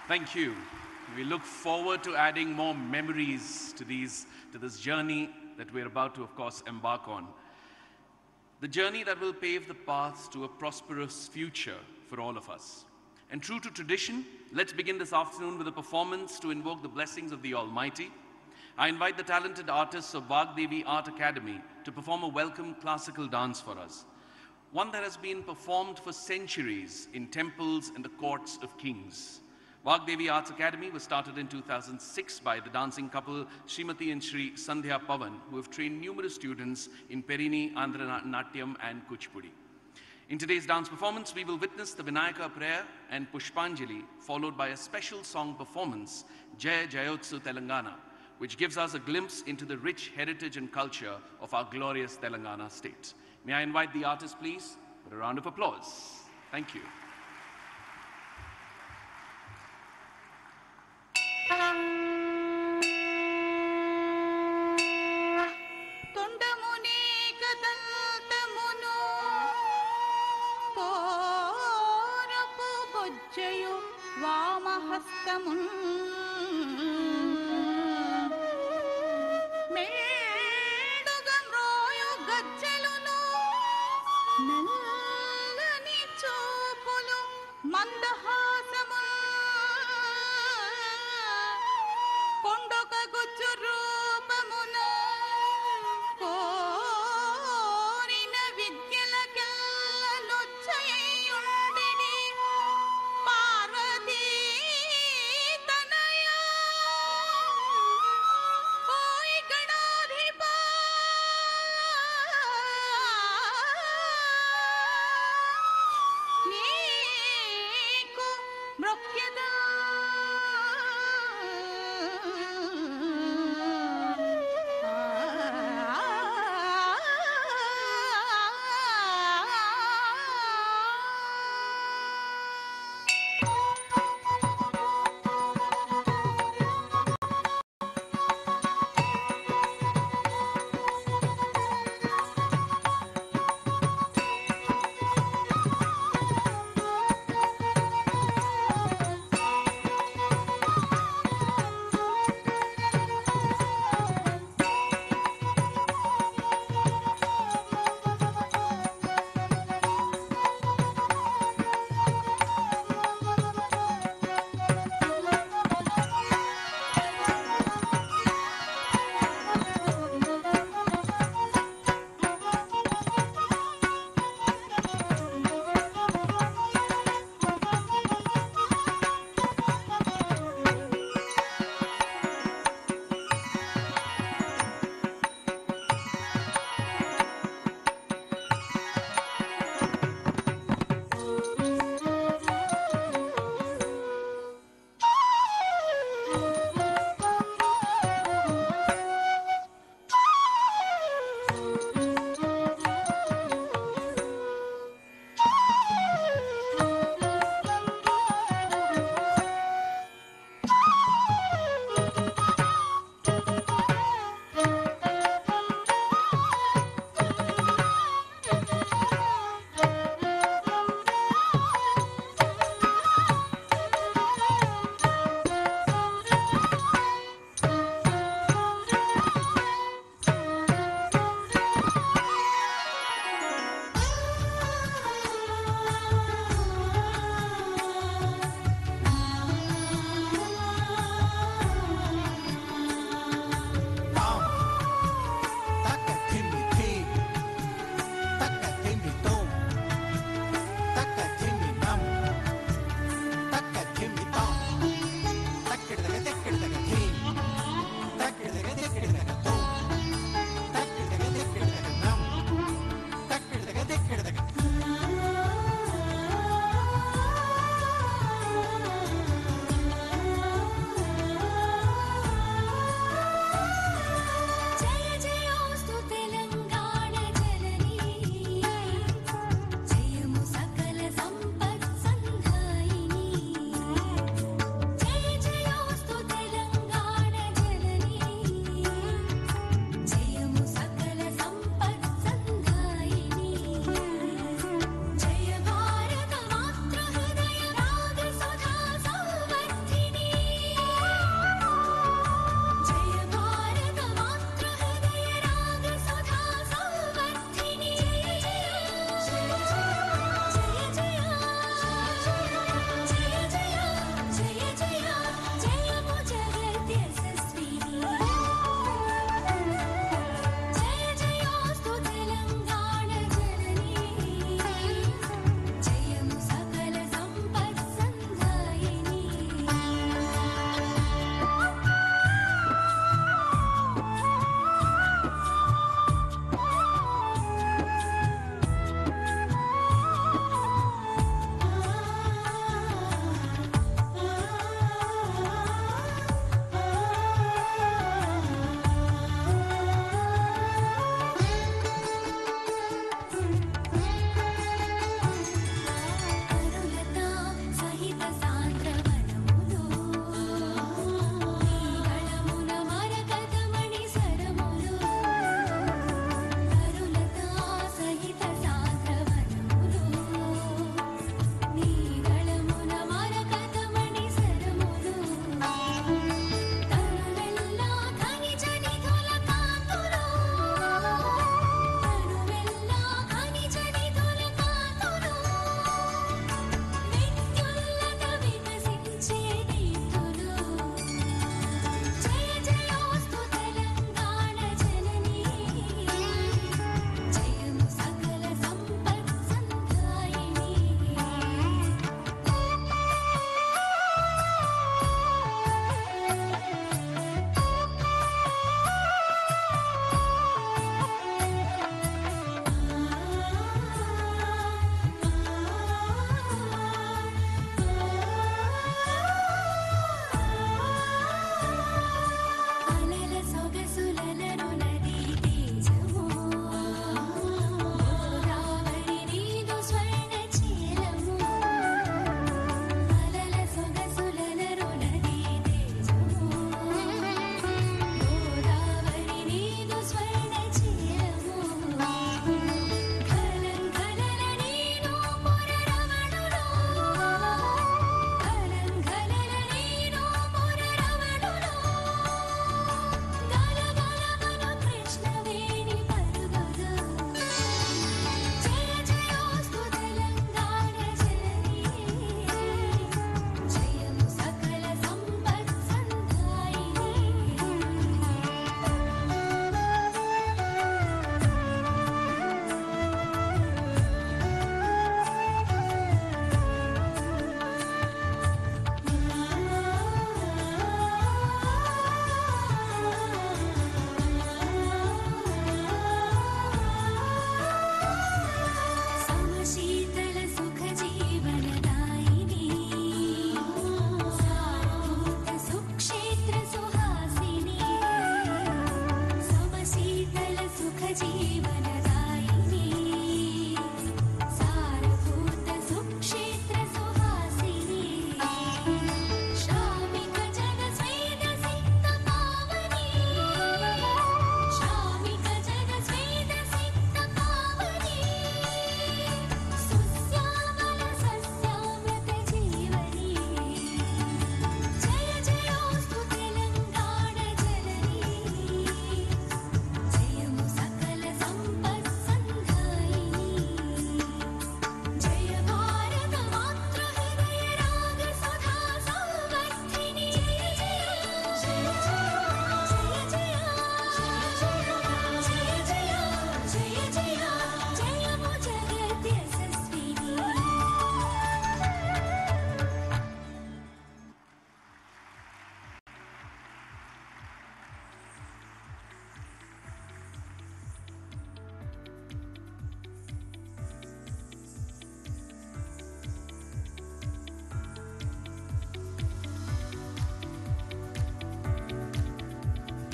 Thank you. We look forward to adding more memories to this journey that we're about to, of course, embark on. The journey that will pave the path to a prosperous future for all of us. And true to tradition, let's begin this afternoon with a performance to invoke the blessings of the Almighty. I invite the talented artists of Vagdevi Art Academy to perform a welcome classical dance for us. One that has been performed for centuries in temples and the courts of kings. Vagdevi Arts Academy was started in 2006 by the dancing couple Srimati and Shri Sandhya Pavan, who have trained numerous students in Perini, Andhra Natyam and Kuchipudi. In today's dance performance, we will witness the Vinayaka prayer and Pushpanjali, followed by a special song performance, Jai Jayotsu Telangana, which gives us a glimpse into the rich heritage and culture of our glorious Telangana state. May I invite the artists, please, for a round of applause. Thank you.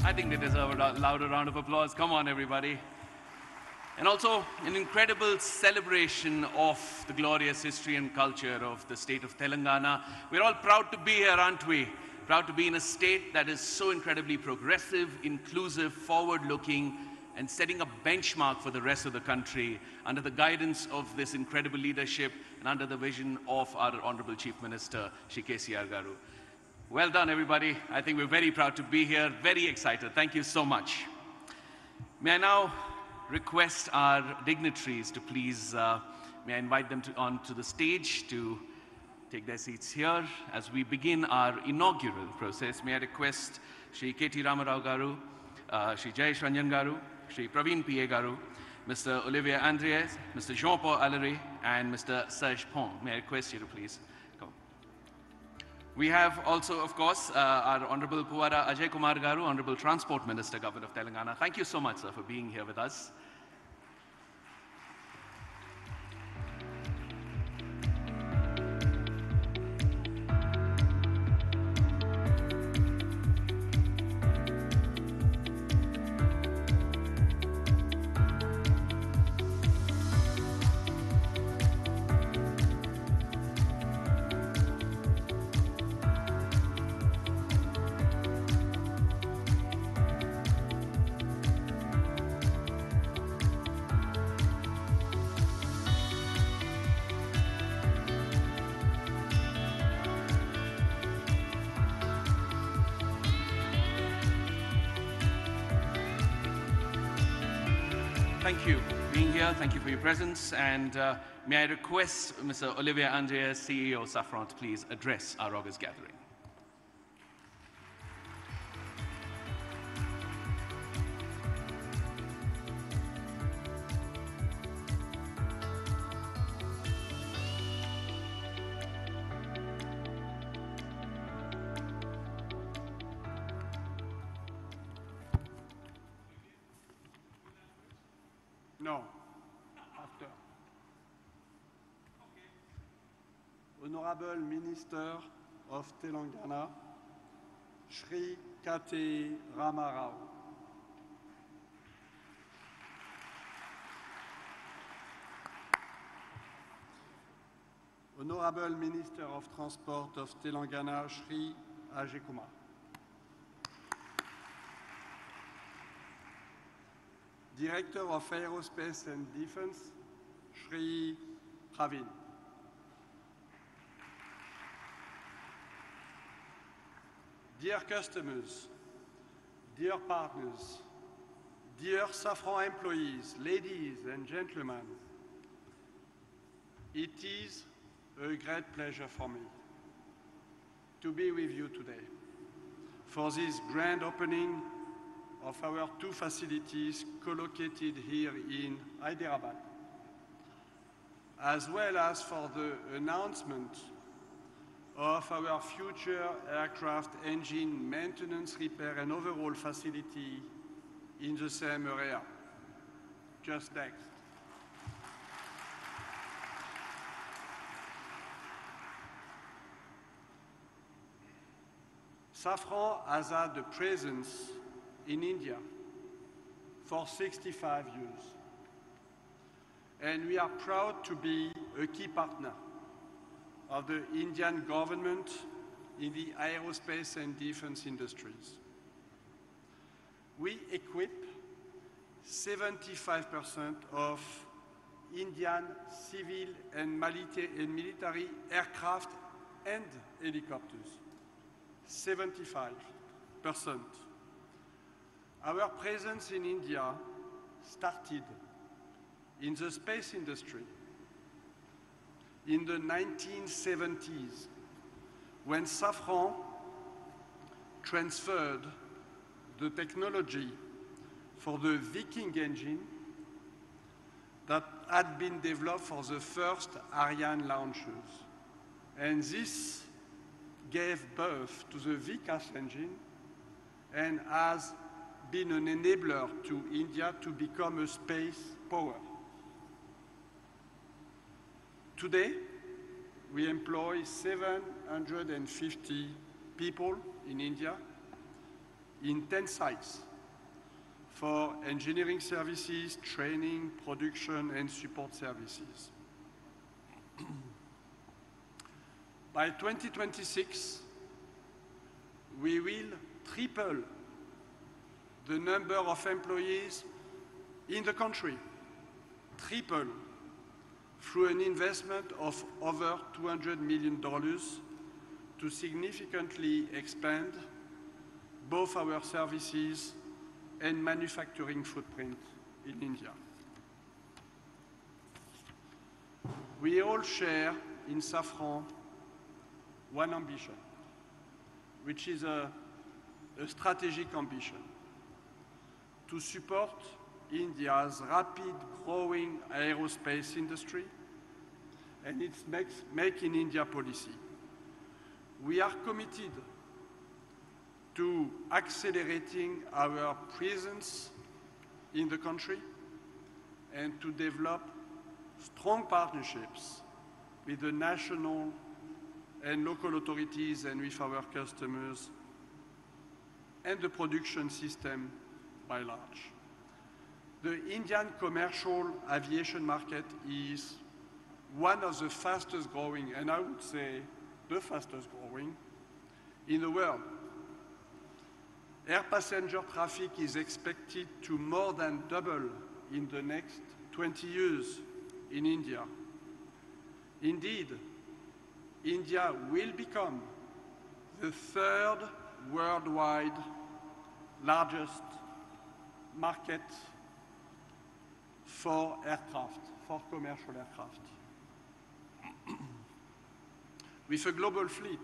I think they deserve a louder round of applause. Come on, everybody. And also an incredible celebration of the glorious history and culture of the state of Telangana. We're all proud to be here, aren't we? Proud to be in a state that is so incredibly progressive, inclusive, forward-looking, and setting a benchmark for the rest of the country under the guidance of this incredible leadership and under the vision of our Honorable Chief Minister, Shri KTR Garu. Well done, everybody. I think we're very proud to be here, very excited. Thank you so much. May I now request our dignitaries to please, may I invite them onto the stage to take their seats here as we begin our inaugural process. May I request Shri K.T. Ramarao Garu, Shri Jayesh Ranjan Garu, Shri Praveen P.A. Garu, Mr. Olivier Andries, Mr. Jean-Paul Allery, and Mr. Serge Pong. May I request you to please come. We have also, of course, our Honorable Puwara Ajay Kumar Garu, Honorable Transport Minister, Government of Telangana. Thank you so much, sir, for being here with us. Thank you for being here. Thank you for your presence. And may I request Mr. Olivier Andries, CEO of SAFRAN, to please address our August gathering. No, after. Honorable Minister of Telangana, Shri KTR Ramarao. Honorable Minister of Transport of Telangana, Shri Ajay Kumar. Director of Aerospace and Defense, Shri Praveen. Dear customers, dear partners, dear SAFRAN employees, ladies and gentlemen, it is a great pleasure for me to be with you today for this grand opening of our two facilities co-located here in Hyderabad, as well as for the announcement of our future aircraft engine maintenance, repair and overhaul facility in the same area. Just next. SAFRAN has had a presence in India for 65 years. And we are proud to be a key partner of the Indian government in the aerospace and defense industries. We equip 75% of Indian civil and military aircraft and helicopters. 75%. Our presence in India started in the space industry in the 1970s, when SAFRAN transferred the technology for the Viking engine that had been developed for the first Ariane launchers. And this gave birth to the Vikas engine and has been an enabler to India to become a space power. Today, we employ 750 people in India in 10 sites for engineering services, training, production, and support services. By 2026, we will triple the number of employees in the country, triple, through an investment of over $200 million to significantly expand both our services and manufacturing footprint in India. We all share in SAFRAN one ambition, which is a strategic ambition to support India's rapid growing aerospace industry and its Make in India policy. We are committed to accelerating our presence in the country and to develop strong partnerships with the national and local authorities and with our customers and the production system by large. The Indian commercial aviation market is one of the fastest growing, and I would say the fastest growing, in the world. Air passenger traffic is expected to more than double in the next 20 years in India. Indeed, India will become the third worldwide largest market for aircraft, for commercial aircraft. With a global fleet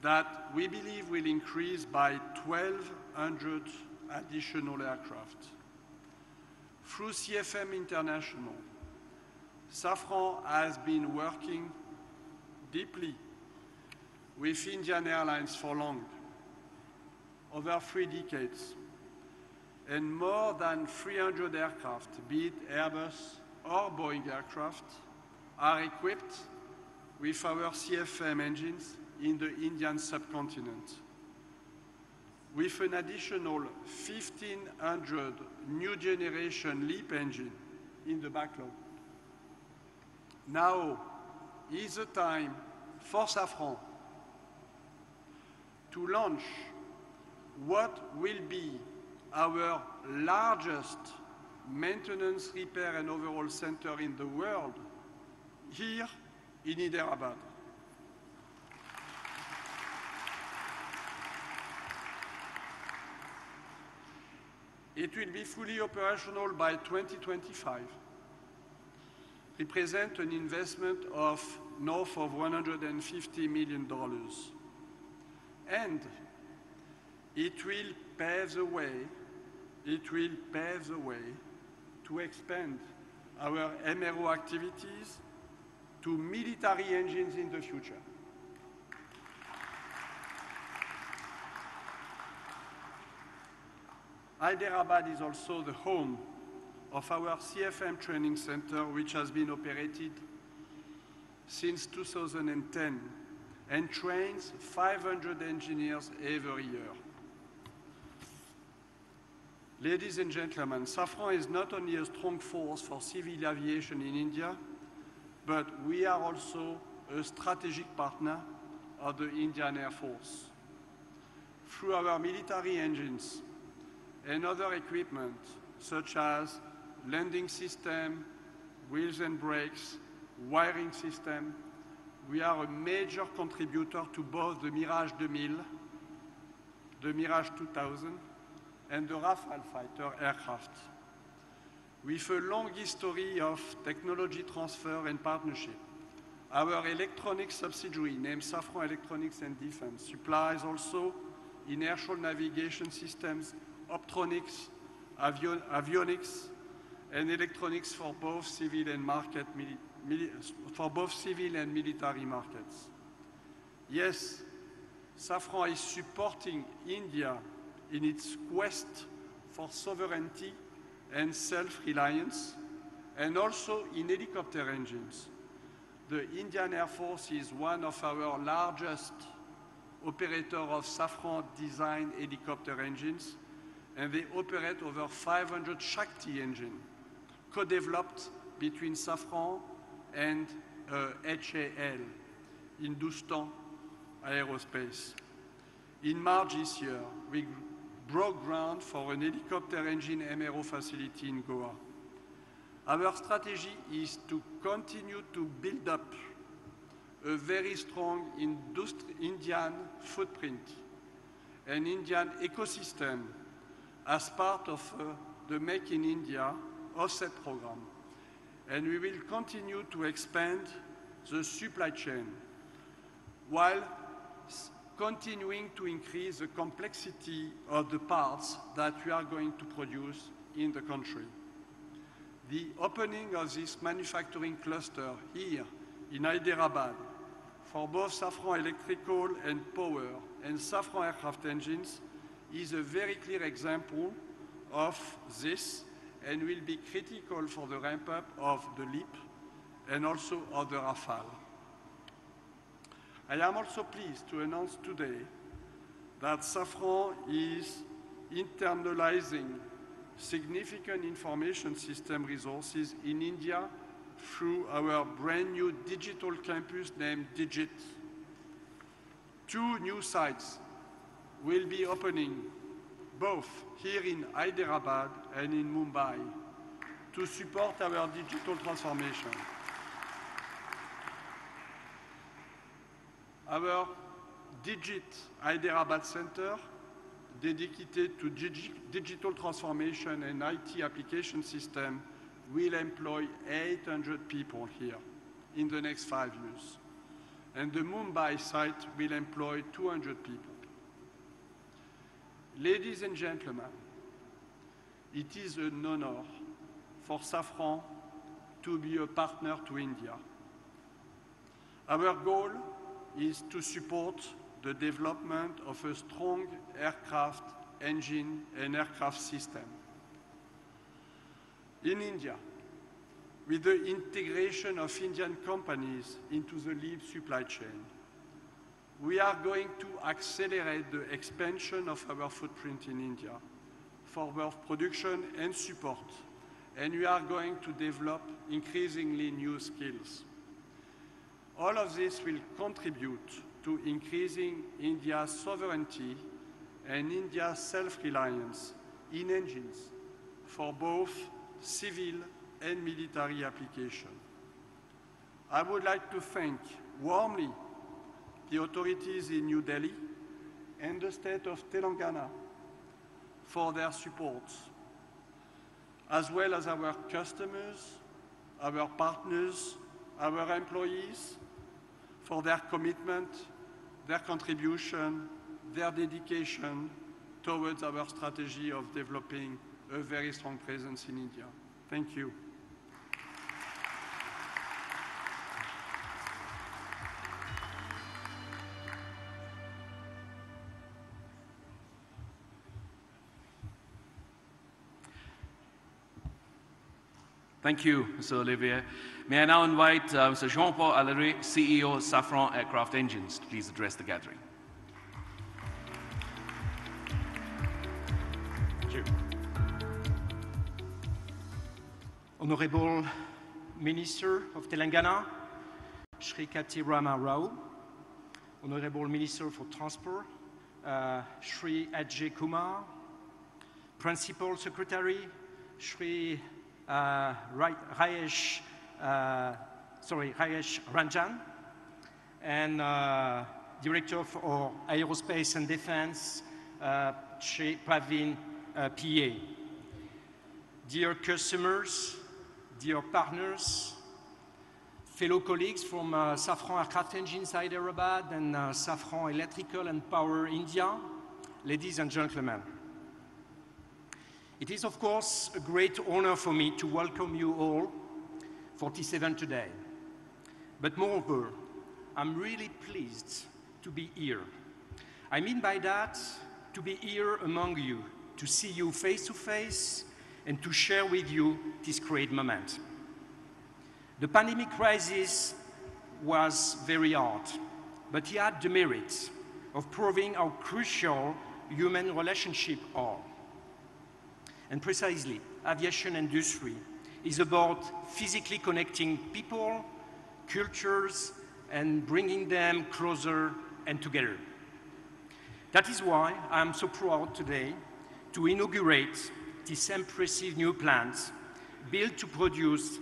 that we believe will increase by 1,200 additional aircraft. Through CFM International, SAFRAN has been working deeply with Indian Airlines for long, over 3 decades, and more than 300 aircraft, be it Airbus or Boeing aircraft, are equipped with our CFM engines in the Indian subcontinent, with an additional 1,500 new generation LEAP engine in the backlog. Now is the time for SAFRAN to launch what will be our largest maintenance, repair, and overhaul center in the world, here in Hyderabad. It will be fully operational by 2025, represent an investment of north of $150 million. And it will pave the way, to expand our MRO activities to military engines in the future. Hyderabad is also the home of our CFM training center, which has been operated since 2010 and trains 500 engineers every year. Ladies and gentlemen, SAFRAN is not only a strong force for civil aviation in India, but we are also a strategic partner of the Indian Air Force. Through our military engines and other equipment, such as landing system, wheels and brakes, wiring system, we are a major contributor to both the Mirage 2000, the Mirage 2000, and the Rafale fighter aircraft. With a long history of technology transfer and partnership, our electronics subsidiary, named SAFRAN Electronics and Defense, supplies also inertial navigation systems, optronics, avionics, and electronics for both civil and military markets. Yes, SAFRAN is supporting India in its quest for sovereignty and self-reliance, and also in helicopter engines. The Indian Air Force is one of our largest operator of SAFRAN design helicopter engines, and they operate over 500 Shakti engines, co-developed between SAFRAN and HAL, Hindustan Aerospace. In March this year, we broke ground for an helicopter engine MRO facility in Goa. Our strategy is to continue to build up a very strong Indian footprint, an Indian ecosystem as part of the Make in India offset program. And we will continue to expand the supply chain while continuing to increase the complexity of the parts that we are going to produce in the country. The opening of this manufacturing cluster here in Hyderabad for both SAFRAN electrical and power and SAFRAN aircraft engines is a very clear example of this and will be critical for the ramp-up of the LEAP and also of the Rafale. I am also pleased to announce today that SAFRAN is internalizing significant information system resources in India through our brand new digital campus named Digit. 2 new sites will be opening both here in Hyderabad and in Mumbai to support our digital transformation. Our Digit Hyderabad Center, dedicated to digital transformation and IT application system, will employ 800 people here in the next 5 years. And the Mumbai site will employ 200 people. Ladies and gentlemen, it is an honor for SAFRAN to be a partner to India. Our goal is to support the development of a strong aircraft engine and aircraft system. In India, with the integration of Indian companies into the LEAP supply chain, we are going to accelerate the expansion of our footprint in India for both production and support, and we are going to develop increasingly new skills. All of this will contribute to increasing India's sovereignty and India's self-reliance in engines for both civil and military application. I would like to thank warmly the authorities in New Delhi and the state of Telangana for their support, as well as our customers, our partners, our employees, for their commitment, their contribution, their dedication towards our strategy of developing a very strong presence in India. Thank you. Thank you, Mr. Olivier. May I now invite Mr. Jean-Paul Allery, CEO of SAFRAN Aircraft Engines, to please address the gathering. Thank you. Honorable Minister of Telangana, Shri Kati Rama Rao, Honorable Minister for Transport, Shri Ajay Kumar, Principal Secretary, Shri Rajesh Ranjan, and Director for Aerospace and Defense, Shri Praveen PA. Dear customers, dear partners, fellow colleagues from SAFRAN Aircraft Engines Hyderabad and SAFRAN Electrical and Power India, ladies and gentlemen. It is, of course, a great honor for me to welcome you all, 47 today. But moreover, I'm really pleased to be here. I mean by that, to be here among you, to see you face to face, and to share with you this great moment. The pandemic crisis was very hard, but it had the merit of proving how crucial human relationships are. And precisely, aviation industry is about physically connecting people, cultures, and bringing them closer and together. That is why I'm so proud today to inaugurate this impressive new plant built to produce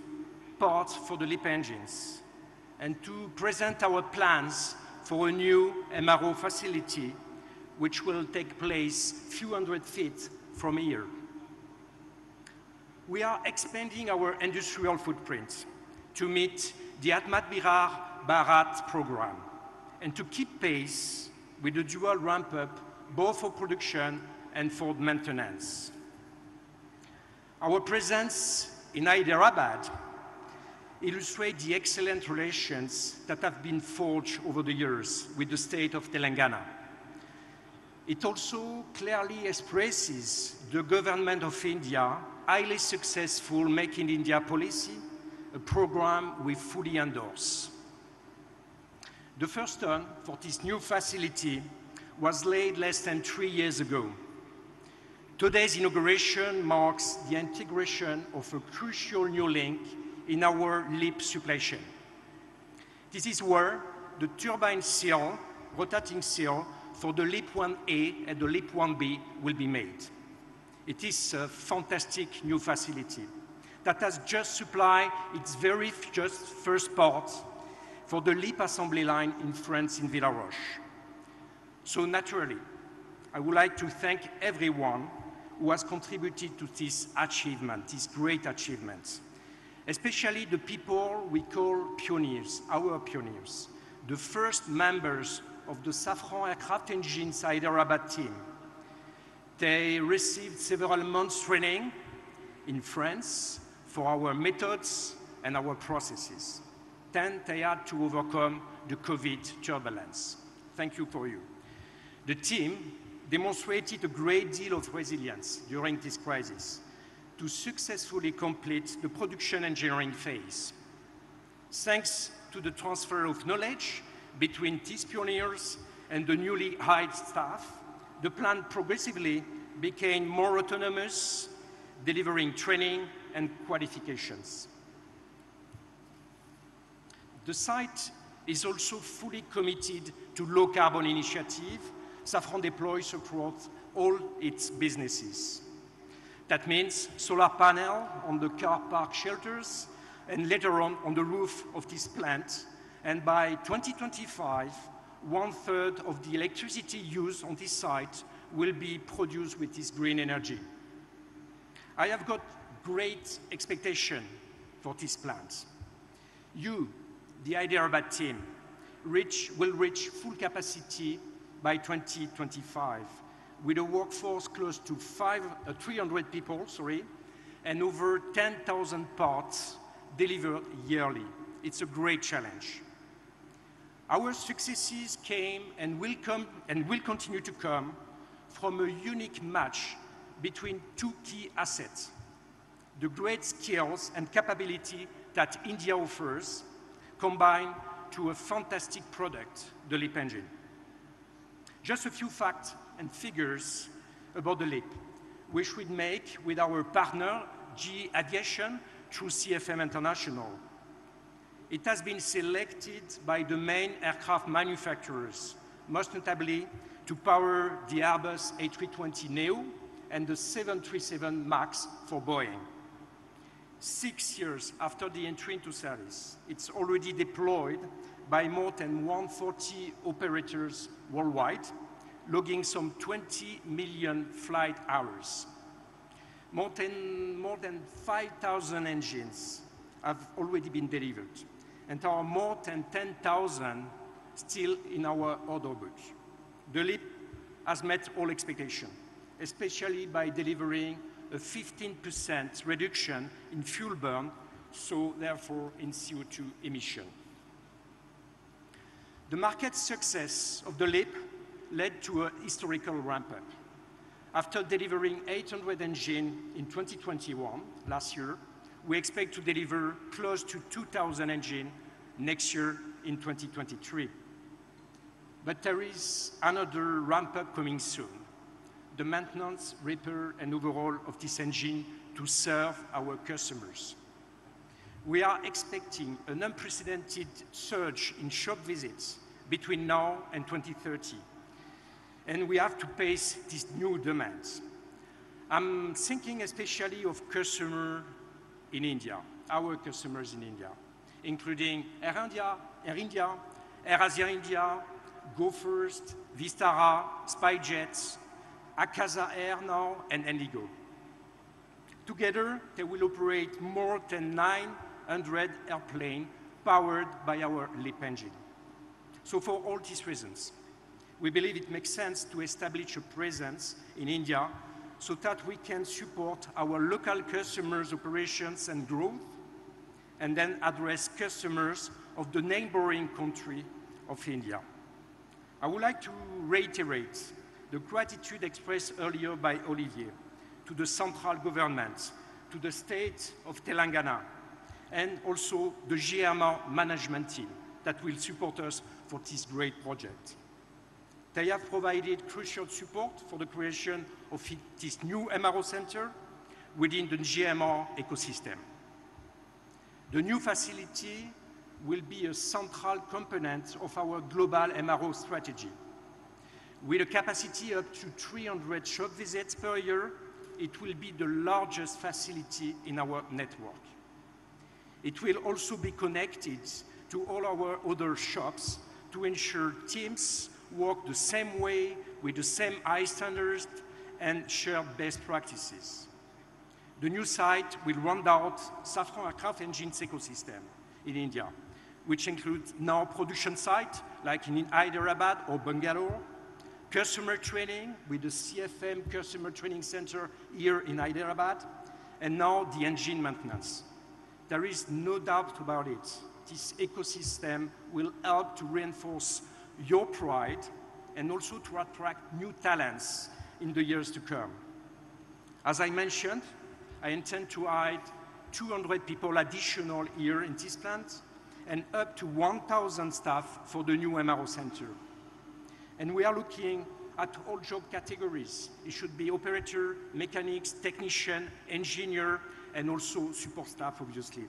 parts for the LEAP engines and to present our plans for a new MRO facility which will take place a few hundred feet from here. We are expanding our industrial footprint to meet the Bharat program and to keep pace with the dual ramp-up both for production and for maintenance. Our presence in Hyderabad illustrates the excellent relations that have been forged over the years with the state of Telangana. It also clearly expresses the government of India highly successful Make in India policy, a program we fully endorse. The first stone for this new facility was laid less than 3 years ago. Today's inauguration marks the integration of a crucial new link in our LEAP supply chain. This is where the turbine seal, rotating seal, for the LEAP 1A and the LEAP 1B will be made. It is a fantastic new facility that has just supplied its very first part for the LEAP assembly line in France in Villaroche. So naturally, I would like to thank everyone who has contributed to this achievement, this great achievement, especially the people we call pioneers, our pioneers, the first members of the SAFRAN aircraft engines Hyderabad team. They received several months training in France for our methods and our processes. Then they had to overcome the COVID turbulence. Thank you for you. The team demonstrated a great deal of resilience during this crisis to successfully complete the production engineering phase. Thanks to the transfer of knowledge between these pioneers and the newly hired staff, the plant progressively became more autonomous, delivering training and qualifications. The site is also fully committed to low-carbon initiative SAFRAN deploys across all its businesses. That means solar panel on the car park shelters and later on the roof of this plant. And by 2025, 1/3 of the electricity used on this site will be produced with this green energy. I have got great expectation for this plant. You, the Hyderabad team, will reach full capacity by 2025 with a workforce close to 300 people, and over 10,000 parts delivered yearly. It's a great challenge. Our successes came and will continue to come from a unique match between two key assets: the great skills and capability that India offers, combined to a fantastic product, the LEAP engine. Just a few facts and figures about the LEAP, which we make with our partner, GE Aviation, through CFM International. It has been selected by the main aircraft manufacturers, most notably to power the Airbus A320neo and the 737 MAX for Boeing. 6 years after the entry into service, it's already deployed by more than 140 operators worldwide, logging some 20 million flight hours. More than 5,000 engines have already been delivered, and there are more than 10,000 still in our order book. The LEAP has met all expectations, especially by delivering a 15% reduction in fuel burn, so therefore in CO2 emission. The market success of the LEAP led to a historical ramp-up. After delivering 800 engines in 2021, last year, we expect to deliver close to 2,000 engines next year in 2023. But there is another ramp-up coming soon, the maintenance, repair, and overhaul of this engine to serve our customers. We are expecting an unprecedented surge in shop visits between now and 2030, and we have to face these new demands. I'm thinking especially of customers in India, our customers in India, including Air India, Air Asia India, Go First, Vistara, SpiceJet, Akasa Air now, and Indigo. Together, they will operate more than 900 airplanes powered by our LEAP engine. So for all these reasons, we believe it makes sense to establish a presence in India so that we can support our local customers' operations and growth, and then address customers of the neighboring country of India. I would like to reiterate the gratitude expressed earlier by Olivier to the central government, to the state of Telangana, and also the GMR management team that will support us for this great project. They have provided crucial support for the creation of this new MRO center within the GMR ecosystem. The new facility will be a central component of our global MRO strategy. With a capacity up to 300 shop visits per year, it will be the largest facility in our network. It will also be connected to all our other shops to ensure teams work the same way with the same high standards and share best practices. The new site will round out SAFRAN aircraft engines ecosystem in India, which includes now production sites like in Hyderabad or Bangalore, customer training with the CFM Customer Training Center here in Hyderabad, and now the engine maintenance. There is no doubt about it. This ecosystem will help to reinforce your pride and also to attract new talents in the years to come. As I mentioned, I intend to hire 200 people additional here in this plant and up to 1,000 staff for the new MRO center. And we are looking at all job categories. It should be operator, mechanics, technician, engineer, and also support staff, obviously.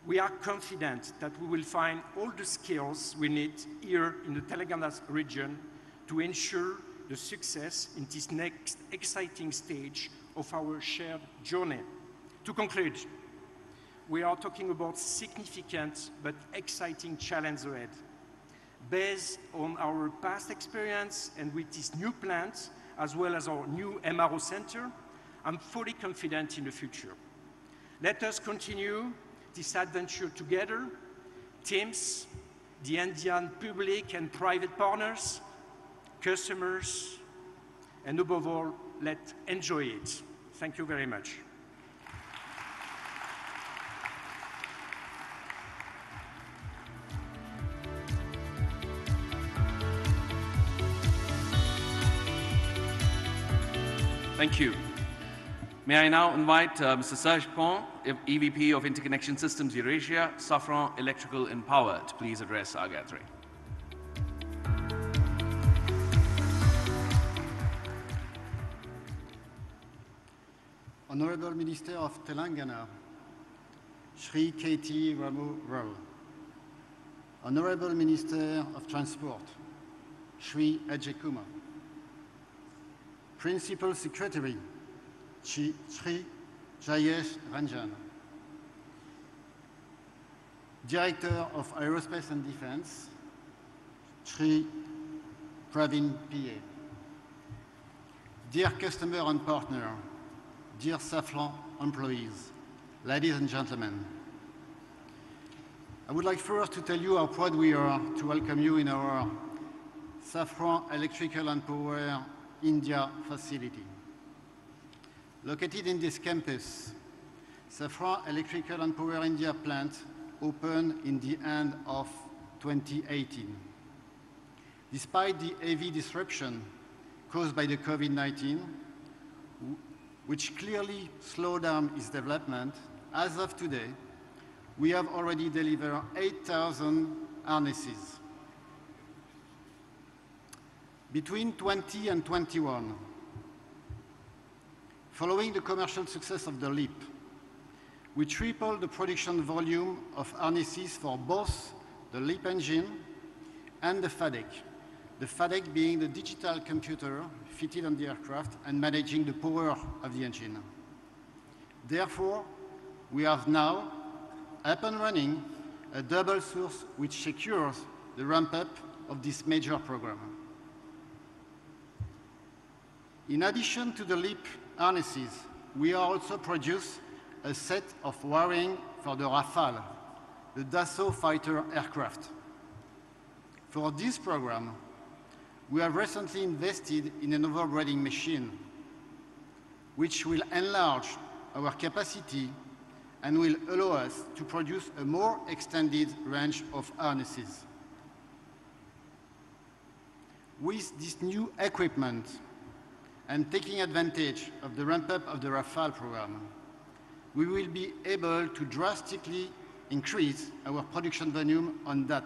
We are confident that we will find all the skills we need here in the Telangana region to ensure the success in this next exciting stage of our shared journey. To conclude, we are talking about significant but exciting challenges ahead. Based on our past experience and with this new plant, as well as our new MRO center, I'm fully confident in the future. Let us continue this adventure together, teams, the Indian public and private partners, customers, and above all, let's enjoy it. Thank you very much. Thank you. May I now invite Mr. Serge Pont, EVP of Interconnection Systems Eurasia, SAFRAN Electrical and Power, to please address our gathering. Honorable Minister of Telangana, Shri KT Ramu Rao. Honorable Minister of Transport, Shri Ajay Kumar. Principal Secretary, Shri Jayesh Ranjan. Director of Aerospace and Defense, Shri Praveen P.A. Dear customer and partner, dear SAFRAN employees, ladies and gentlemen, I would like first to tell you how proud we are to welcome you in our SAFRAN Electrical and Power India facility. Located in this campus, SAFRAN Electrical and Power India plant opened in the end of 2018. Despite the heavy disruption caused by the COVID-19, which clearly slowed down its development, as of today, we have already delivered 8,000 harnesses. Between 20 and 21, following the commercial success of the LEAP, we tripled the production volume of harnesses for both the LEAP engine and the FADEC. The FADEC being the digital computer fitted on the aircraft and managing the power of the engine. Therefore, we have now up and running a double source which secures the ramp-up of this major program. In addition to the LEAP harnesses, we also produce a set of wiring for the Rafale, the Dassault fighter aircraft. For this program, we have recently invested in an overbreeding machine, which will enlarge our capacity and will allow us to produce a more extended range of harnesses. With this new equipment and taking advantage of the ramp-up of the Rafale program, we will be able to drastically increase our production volume on that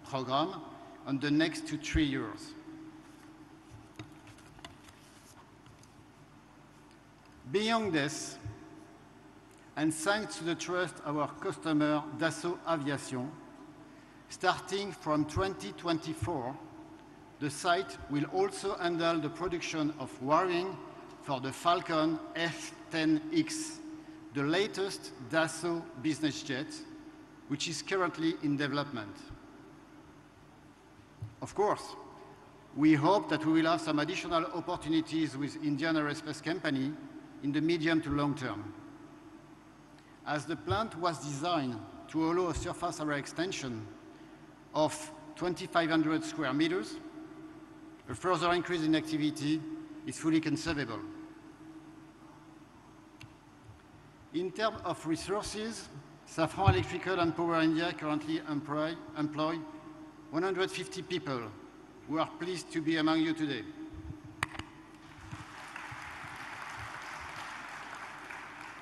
program on the next 2 to 3 years. Beyond this, and thanks to the trust of our customer, Dassault Aviation, starting from 2024, the site will also handle the production of wiring for the Falcon F-10X, the latest Dassault business jet, which is currently in development. Of course, we hope that we will have some additional opportunities with Indian Aerospace Company in the medium to long term. As the plant was designed to allow a surface area extension of 2,500 square meters, a further increase in activity is fully conceivable. In terms of resources, Safran Electrical and Power India currently employ 150 people who are pleased to be among you today.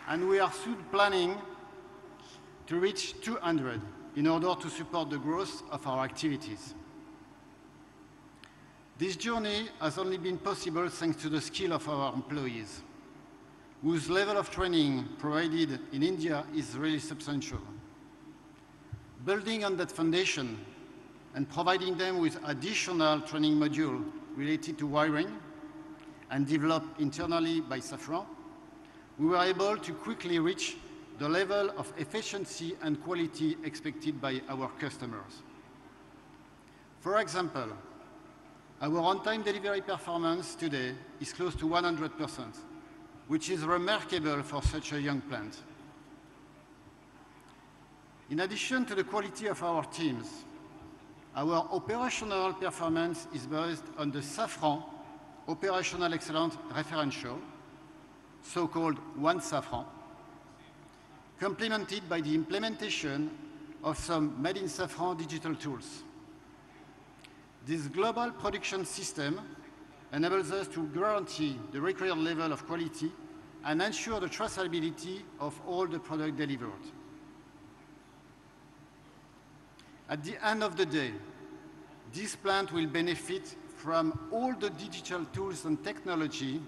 And we are soon planning to reach 200 in order to support the growth of our activities. This journey has only been possible thanks to the skill of our employees, whose level of training provided in India is really substantial. Building on that foundation and providing them with additional training modules related to wiring and developed internally by Safran, we were able to quickly reach the level of efficiency and quality expected by our customers. For example, our on-time delivery performance today is close to 100%, which is remarkable for such a young plant. In addition to the quality of our teams, our operational performance is based on the Safran Operational Excellence Referential, so-called One Safran, complemented by the implementation of some Made in Safran digital tools. This global production system enables us to guarantee the required level of quality and ensure the traceability of all the product delivered. At the end of the day, this plant will benefit from all the digital tools and technology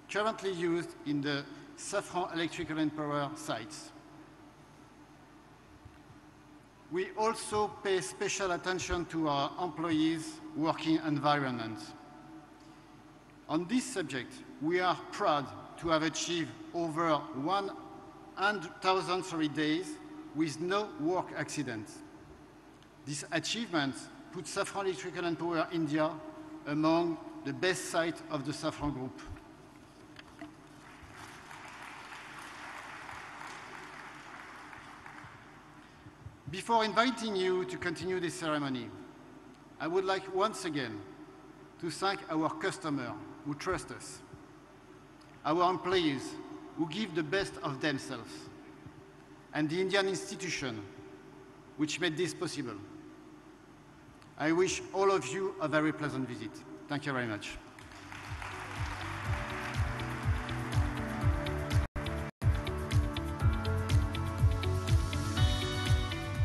currently used in the Safran Electrical and Power sites. We also pay special attention to our employees' working environment. On this subject, we are proud to have achieved over 100,000 days with no work accidents. This achievement puts Safran Electrical and Power India among the best sites of the Safran Group. Before inviting you to continue this ceremony, I would like once again to thank our customers who trust us, our employees who give the best of themselves, and the Indian institution which made this possible. I wish all of you a very pleasant visit. Thank you very much.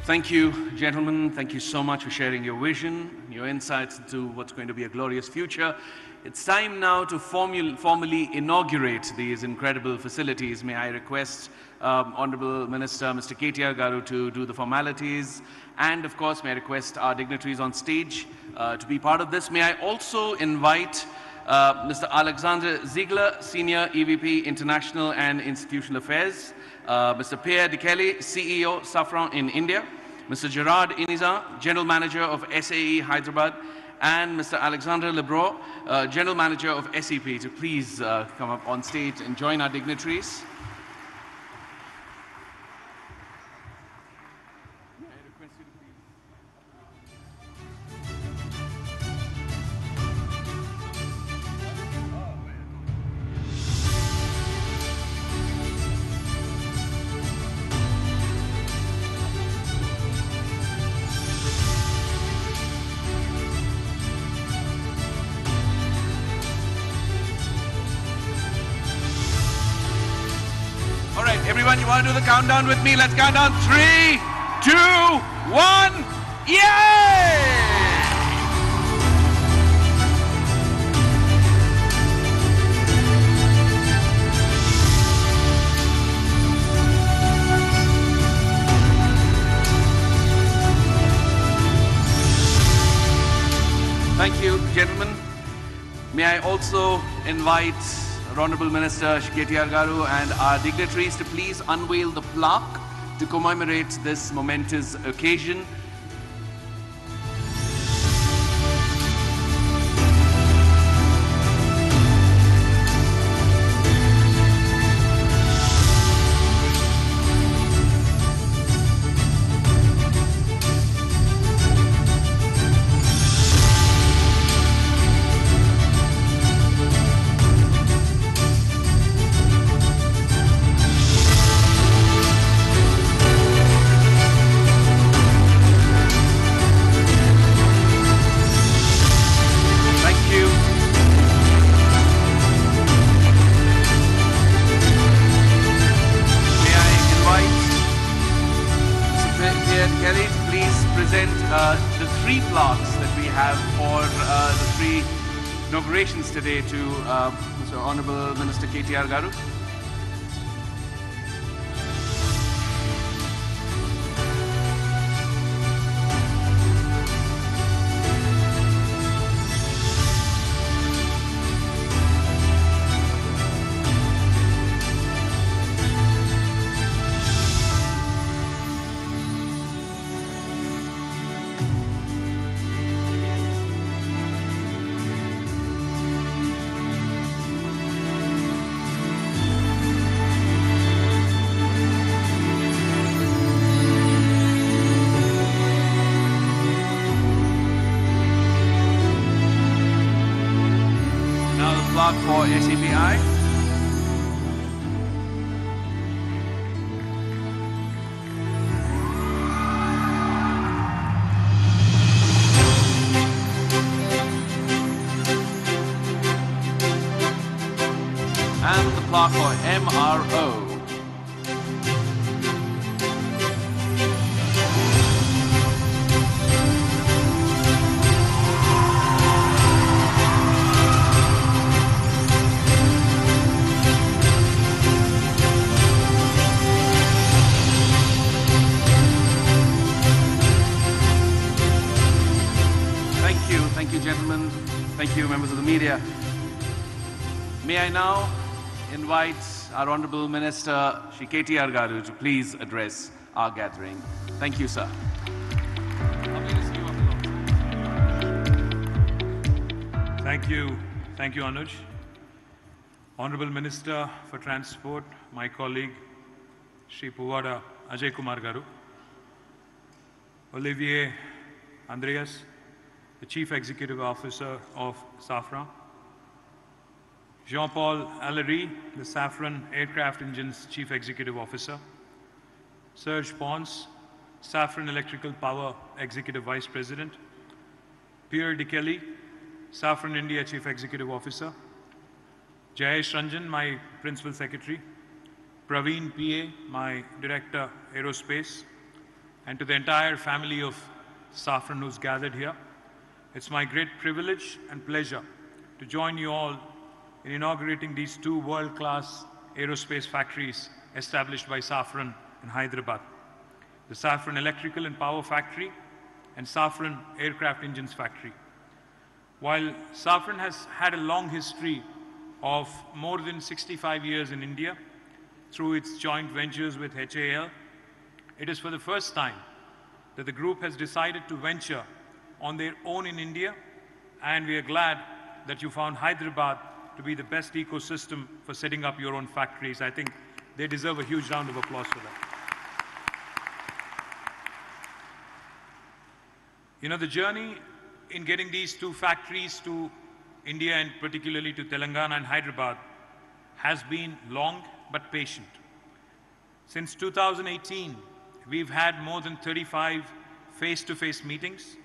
Thank you, gentlemen. Thank you so much for sharing your vision, your insights into what's going to be a glorious future. It's time now to formally inaugurate these incredible facilities. May I request Honorable Minister Mr. KTR Garu to do the formalities. And of course, may I request our dignitaries on stage to be part of this. May I also invite Mr. Alexander Ziegler, Senior EVP International and Institutional Affairs, Mr. Pierre De Kelly, CEO, SAFRAN in India, Mr. Gerard Iniza, General Manager of SAE Hyderabad, and Mr. Alexander Lebro, General Manager of SEP, to please come up on stage and join our dignitaries. Everyone, you want to do the countdown with me? Let's count down. 3, 2, 1. Yay! Thank you, gentlemen. May I also invite Honorable Minister KTR Garu and our dignitaries to please unveil the plaque to commemorate this momentous occasion. The 3 plaques that we have for the 3 inaugurations today to Mr. Honorable Minister KTR Garu. For SEPI. And the plaque for MRO. Thank you, gentlemen. Thank you, members of the media. May I now invite our Honorable Minister, Shri KTR Garu, to please address our gathering. Thank you, sir. Thank you, Anuj. Honorable Minister for Transport, my colleague, Shri Puvada Ajay Kumar Garu, Olivier Andreas, the Chief Executive Officer of SAFRAN, Jean-Paul Allery, the SAFRAN Aircraft Engines Chief Executive Officer, Serge Pons, SAFRAN Electrical Power Executive Vice President, Pierre De Kelly, SAFRAN India Chief Executive Officer, Jayesh Ranjan, my Principal Secretary, Praveen P.A., my Director, Aerospace, and to the entire family of SAFRAN who's gathered here. It's my great privilege and pleasure to join you all in inaugurating these two world-class aerospace factories established by SAFRAN in Hyderabad, the SAFRAN Electrical and Power Factory and SAFRAN Aircraft Engines Factory. While SAFRAN has had a long history of more than 65 years in India through its joint ventures with HAL, it is for the first time that the group has decided to venture on their own in India, and we are glad that you found Hyderabad to be the best ecosystem for setting up your own factories. I think they deserve a huge round of applause for that. You know, the journey in getting these two factories to India and particularly to Telangana and Hyderabad has been long but patient. Since 2018, we've had more than 35 face-to-face meetings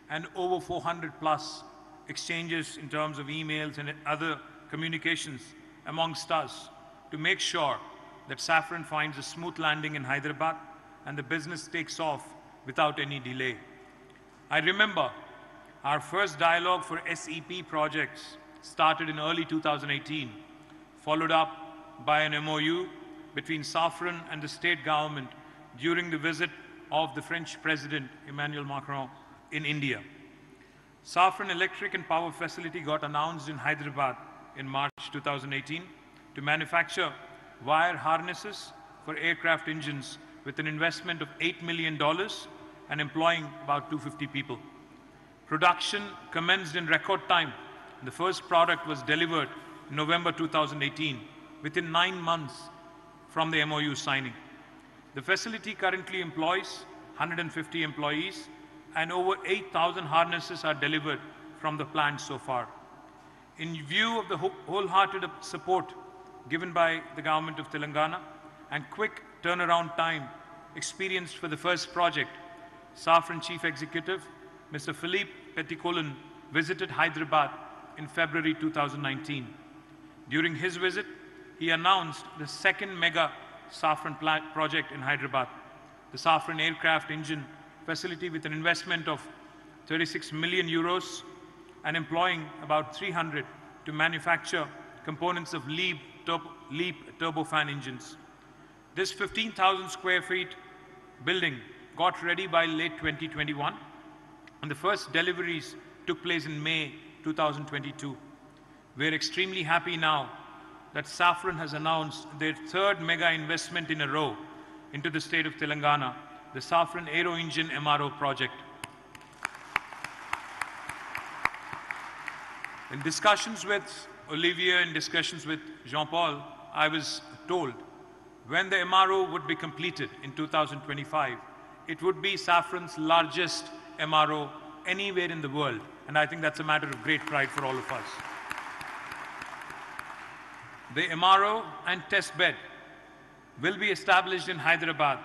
and over 400 plus exchanges in terms of emails and other communications amongst us to make sure that SAFRAN finds a smooth landing in Hyderabad and the business takes off without any delay. I remember our first dialogue for SEP projects started in early 2018, followed up by an MOU between SAFRAN and the state government during the visit of the French President Emmanuel Macron in India. SAFRAN Electric and Power Facility got announced in Hyderabad in March 2018 to manufacture wire harnesses for aircraft engines with an investment of $8 million and employing about 250 people. Production commenced in record time. The first product was delivered in November 2018, within 9 months from the MOU signing. The facility currently employs 150 employees and over 8,000 harnesses are delivered from the plant so far. In view of the wholehearted support given by the government of Telangana and quick turnaround time experienced for the first project, SAFRAN Chief Executive, Mr. Philippe Petitcolin, visited Hyderabad in February 2019. During his visit, he announced the second mega SAFRAN project in Hyderabad, the SAFRAN Aircraft Engine Facility with an investment of 36 million euros and employing about 300 to manufacture components of LEAP turbofan engines. This 15,000 square feet building got ready by late 2021, and the first deliveries took place in May 2022. We're extremely happy now that SAFRAN has announced their third mega investment in a row into the state of Telangana, the SAFRAN Aero Engine MRO project. In discussions with Olivier and discussions with Jean-Paul, I was told when the MRO would be completed in 2025, it would be SAFRAN's largest MRO anywhere in the world. And I think that's a matter of great pride for all of us. The MRO and test bed will be established in Hyderabad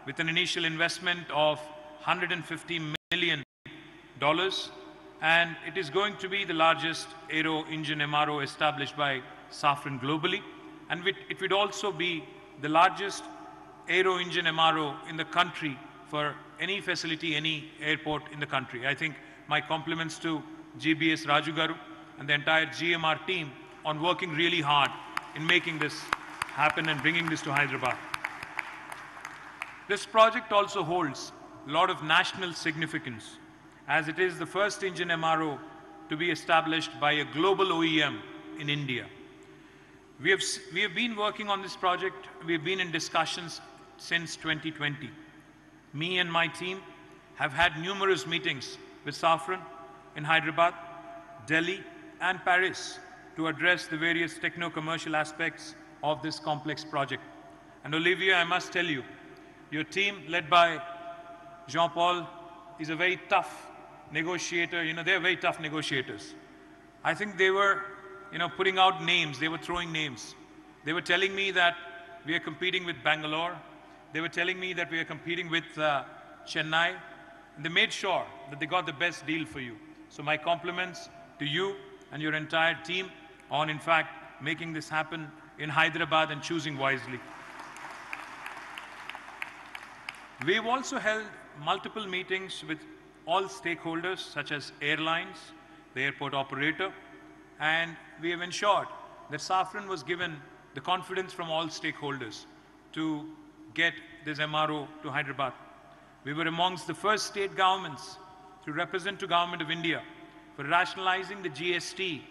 with an initial investment of $150 million, and it is going to be the largest aero engine MRO established by SAFRAN globally, and it would also be the largest aero engine MRO in the country for any facility, any airport in the country. I think my compliments to GBS Raju Garu and the entire GMR team on working really hard in making this happen and bringing this to Hyderabad. This project also holds a lot of national significance, as it is the first engine MRO to be established by a global OEM in India. We have been working on this project, we have been in discussions since 2020. Me and my team have had numerous meetings with SAFRAN in Hyderabad, Delhi, and Paris to address the various techno-commercial aspects of this complex project. And Olivier, I must tell you, your team led by Jean-Paul is a very tough negotiator. You know, they're very tough negotiators. I think they were, putting out names. They were throwing names. They were telling me that we are competing with Bangalore. They were telling me that we are competing with Chennai. And they made sure that they got the best deal for you. So my compliments to you and your entire team on, in fact, making this happen in Hyderabad and choosing wisely. We've also held multiple meetings with all stakeholders, such as airlines, the airport operator, and we have ensured that SAFRAN was given the confidence from all stakeholders to get this MRO to Hyderabad. We were amongst the first state governments to represent to Government of India for rationalizing the GST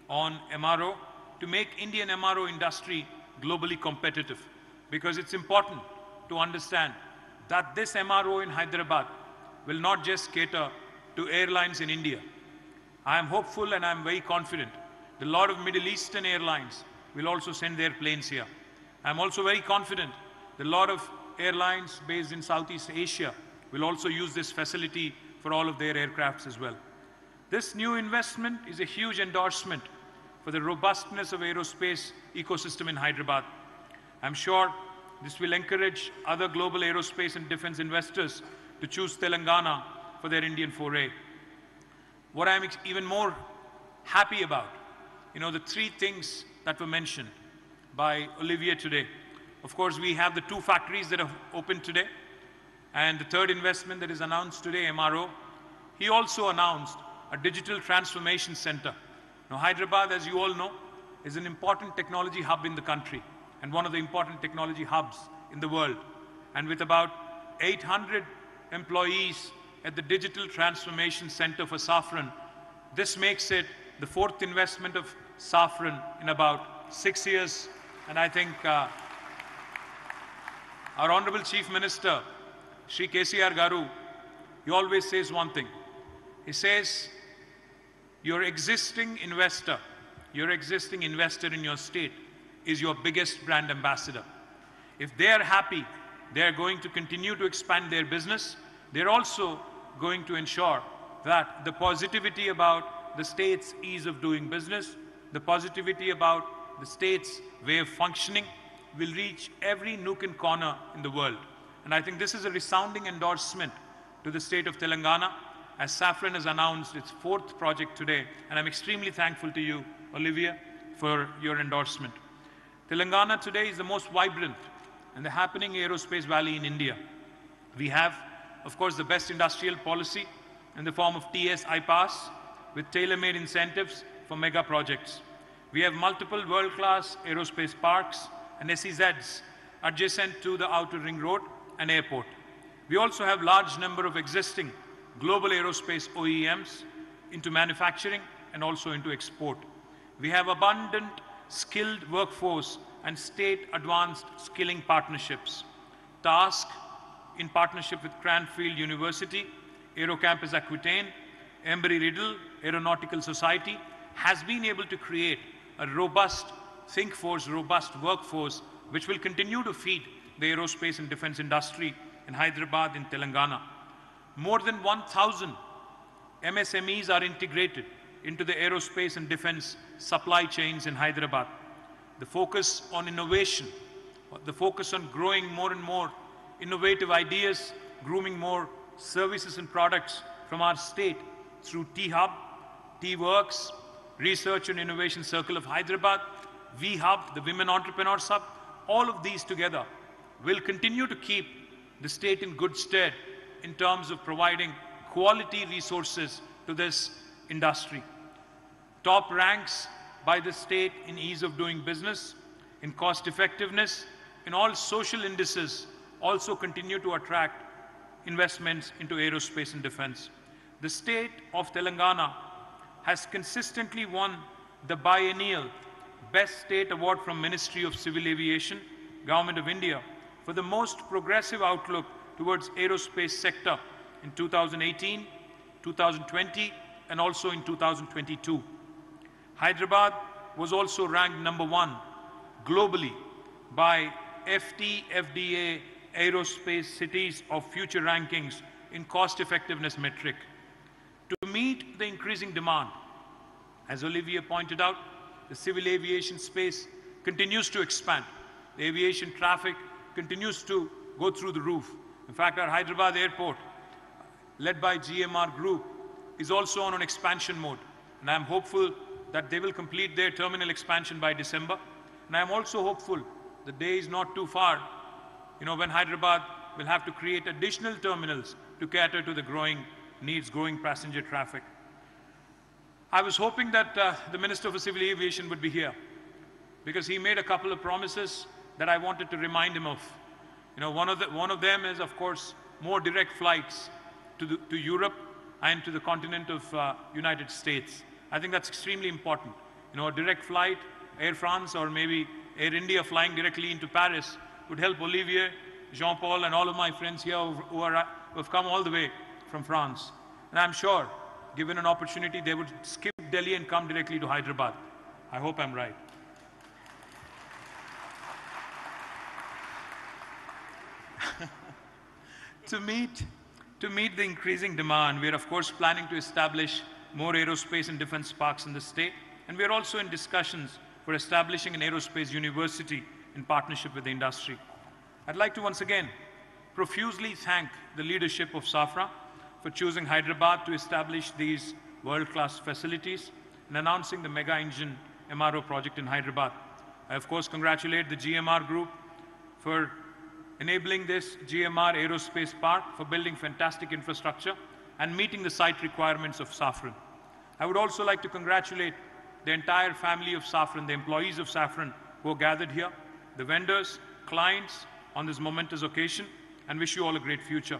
on MRO to make Indian MRO industry globally competitive. Because it's important to understand that this MRO in Hyderabad will not just cater to airlines in India. I am hopeful and I am very confident that a lot of Middle Eastern airlines will also send their planes here. I am also very confident that a lot of airlines based in Southeast Asia will also use this facility for all of their aircrafts as well. This new investment is a huge endorsement for the robustness of aerospace ecosystem in Hyderabad. I'm sure this will encourage other global aerospace and defense investors to choose Telangana for their Indian foray. What I'm even more happy about, the three things that were mentioned by Olivier today. Of course, we have the 2 factories that have opened today, and the third investment that is announced today, MRO. He also announced a digital transformation center. Now, Hyderabad, as you all know, is an important technology hub in the country and one of the important technology hubs in the world. And with about 800 employees at the Digital Transformation Center for SAFRAN, this makes it the 4th investment of SAFRAN in about 6 years. And I think our Honorable Chief Minister, Shri KTR Garu, he always says one thing. He says, your existing investor in your state is your biggest brand ambassador. If they are happy, they are going to continue to expand their business. They're also going to ensure that the positivity about the state's ease of doing business, the positivity about the state's way of functioning will reach every nook and corner in the world. And I think this is a resounding endorsement to the state of Telangana, as SAFRAN has announced its 4th project today. And I'm extremely thankful to you, Olivia, for your endorsement. Telangana today is the most vibrant and the happening aerospace valley in India. We have, of course, the best industrial policy in the form of TS IPAS with tailor-made incentives for mega projects. We have multiple world-class aerospace parks and SEZs adjacent to the outer ring road and airport. We also have large number of existing global aerospace OEMs into manufacturing and also into export. We have abundant skilled workforce and state advanced skilling partnerships. TASK, in partnership with Cranfield University, Aero Campus Aquitaine, Embry-Riddle Aeronautical Society, has been able to create a robust think force, robust workforce, which will continue to feed the aerospace and defense industry in Hyderabad and Telangana. More than 1,000 MSMEs are integrated into the aerospace and defense supply chains in Hyderabad. The focus on innovation, the focus on growing more and more innovative ideas, grooming more services and products from our state through T-Hub, T-Works, Research and Innovation Circle of Hyderabad, V-Hub, the Women Entrepreneurs Hub, all of these together will continue to keep the state in good stead in terms of providing quality resources to this industry. Top ranks by the state in ease of doing business, in cost effectiveness, in all social indices also continue to attract investments into aerospace and defense. The state of Telangana has consistently won the biennial Best State Award from Ministry of Civil Aviation, Government of India, for the most progressive outlook towards aerospace sector in 2018, 2020, and also in 2022. Hyderabad was also ranked #1 globally by FTA Aerospace Cities of Future rankings in cost effectiveness metric. To meet the increasing demand, as Olivier pointed out, the civil aviation space continues to expand. The aviation traffic continues to go through the roof. In fact, our Hyderabad airport, led by GMR Group, is also on an expansion mode. And I'm hopeful that they will complete their terminal expansion by December. And I'm also hopeful the day is not too far, when Hyderabad will have to create additional terminals to cater to the growing passenger traffic. I was hoping that the Minister for Civil Aviation would be here, because he made a couple of promises that I wanted to remind him of. You know, one of them is, of course, more direct flights to Europe and to the continent of United States. I think that's extremely important. You know, a direct flight, Air France or maybe Air India flying directly into Paris would help Olivier, Jean-Paul, and all of my friends here who have come all the way from France. And I'm sure, given an opportunity, they would skip Delhi and come directly to Hyderabad. I hope I'm right. To meet the increasing demand, we are of course planning to establish more aerospace and defense parks in the state, and we are also in discussions for establishing an aerospace university in partnership with the industry. I'd like to once again profusely thank the leadership of SAFRAN for choosing Hyderabad to establish these world-class facilities and announcing the mega engine MRO project in Hyderabad. I of course congratulate the GMR group for enabling this GMR Aerospace Park, for building fantastic infrastructure and meeting the site requirements of SAFRAN. I would also like to congratulate the entire family of SAFRAN, the employees of SAFRAN who are gathered here, the vendors, clients on this momentous occasion, and wish you all a great future.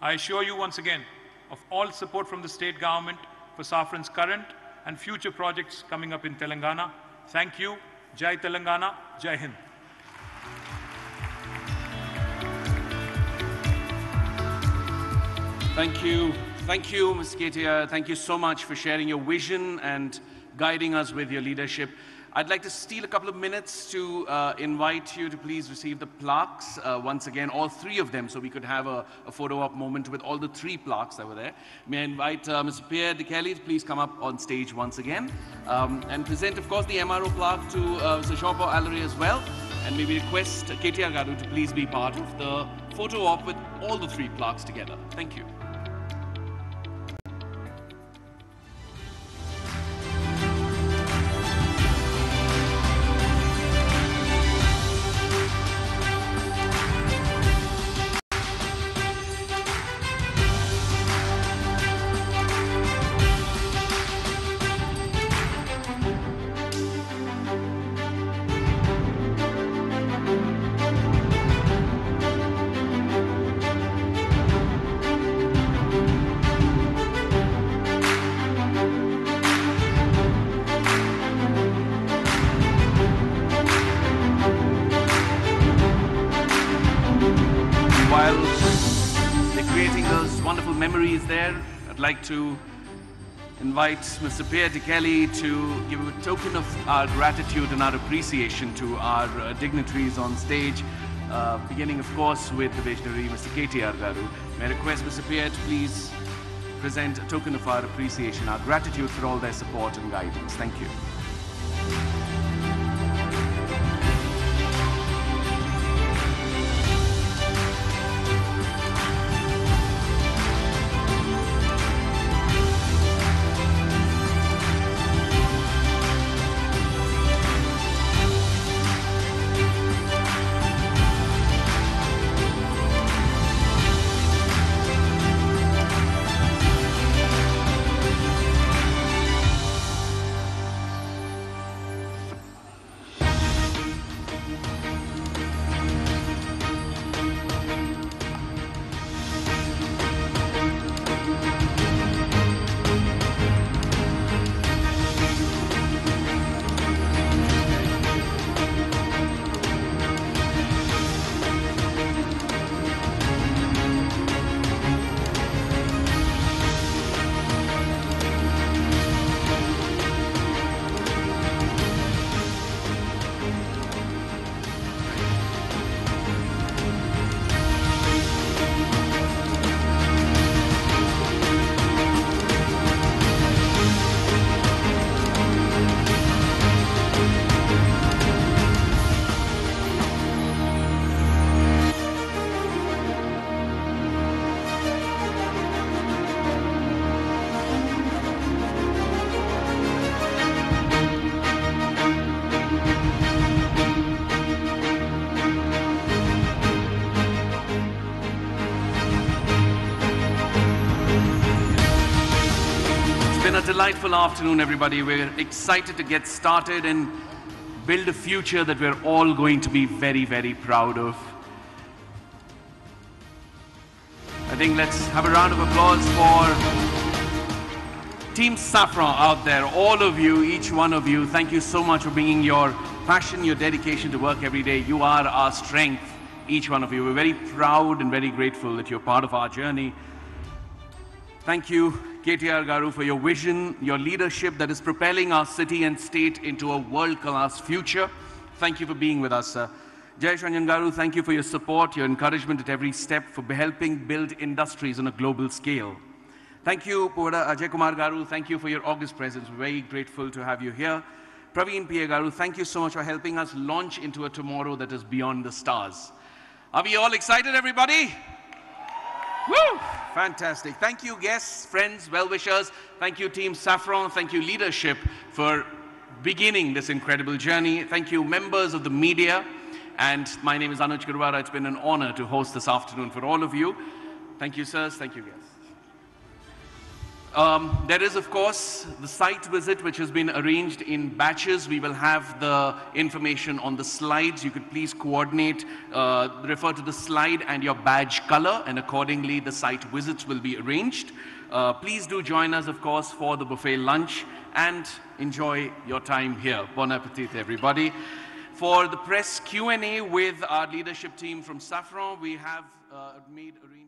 I assure you once again of all support from the state government for SAFRAN's current and future projects coming up in Telangana. Thank you. Jai Telangana, Jai Hind. Thank you, Ms. KTR. Thank you so much for sharing your vision and guiding us with your leadership. I'd like to steal a couple of minutes to invite you to please receive the plaques once again, all three of them, so we could have a photo op moment with all the three plaques that were there. May I invite Mr. Pierre de Kelly to please come up on stage once again and present, of course, the MRO plaque to Mr. Jean-Paul Allery as well. And maybe request KTR Garu to please be part of the photo op with all the three plaques together. Thank you. Memories there. I'd like to invite Mr. Pierre de Kelly to give a token of our gratitude and our appreciation to our dignitaries on stage, beginning, of course, with the visionary, Mr. KTR Garu. May I request Mr. Pierre to please present a token of our appreciation, our gratitude for all their support and guidance. Thank you. a delightful afternoon, everybody. We're excited to get started and build a future that we're all going to be very, very proud of. I think let's have a round of applause for Team SAFRAN out there. All of you, each one of you, thank you so much for bringing your passion, your dedication to work every day. You are our strength, each one of you. We're very proud and very grateful that you're part of our journey. Thank you, KTR Garu, for your vision, your leadership that is propelling our city and state into a world-class future. Thank you for being with us, sir. Jayesh Ranjan Garu, thank you for your support, your encouragement at every step, for helping build industries on a global scale. Thank you, Puvada Ajay Kumar Garu, thank you for your August presence. We're very grateful to have you here. Praveen P.A. Garu, thank you so much for helping us launch into a tomorrow that is beyond the stars. Are we all excited, everybody? Woo! Fantastic. Thank you, guests, friends, well-wishers. Thank you, Team SAFRAN. Thank you, leadership, for beginning this incredible journey. Thank you, members of the media. And my name is Anuj Kurwara. It's been an honor to host this afternoon for all of you. Thank you, sirs. Thank you, guests. There is, of course, the site visit, which has been arranged in batches. We will have the information on the slides. You could please coordinate, refer to the slide and your badge color, and accordingly, the site visits will be arranged. Please do join us, of course, for the buffet lunch and enjoy your time here. Bon appetit, everybody. For the press Q&A with our leadership team from SAFRAN, we have made arrangements.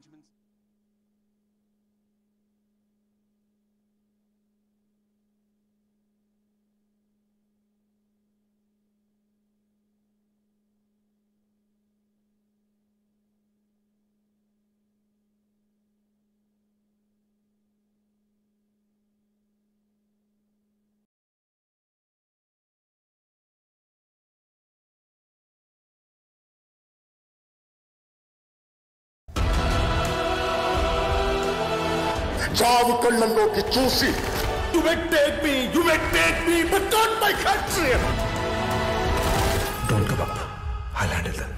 చావు కళ్ళల్లోకి చూసి you may take me, but not my country. Don't come up. I'll handle them.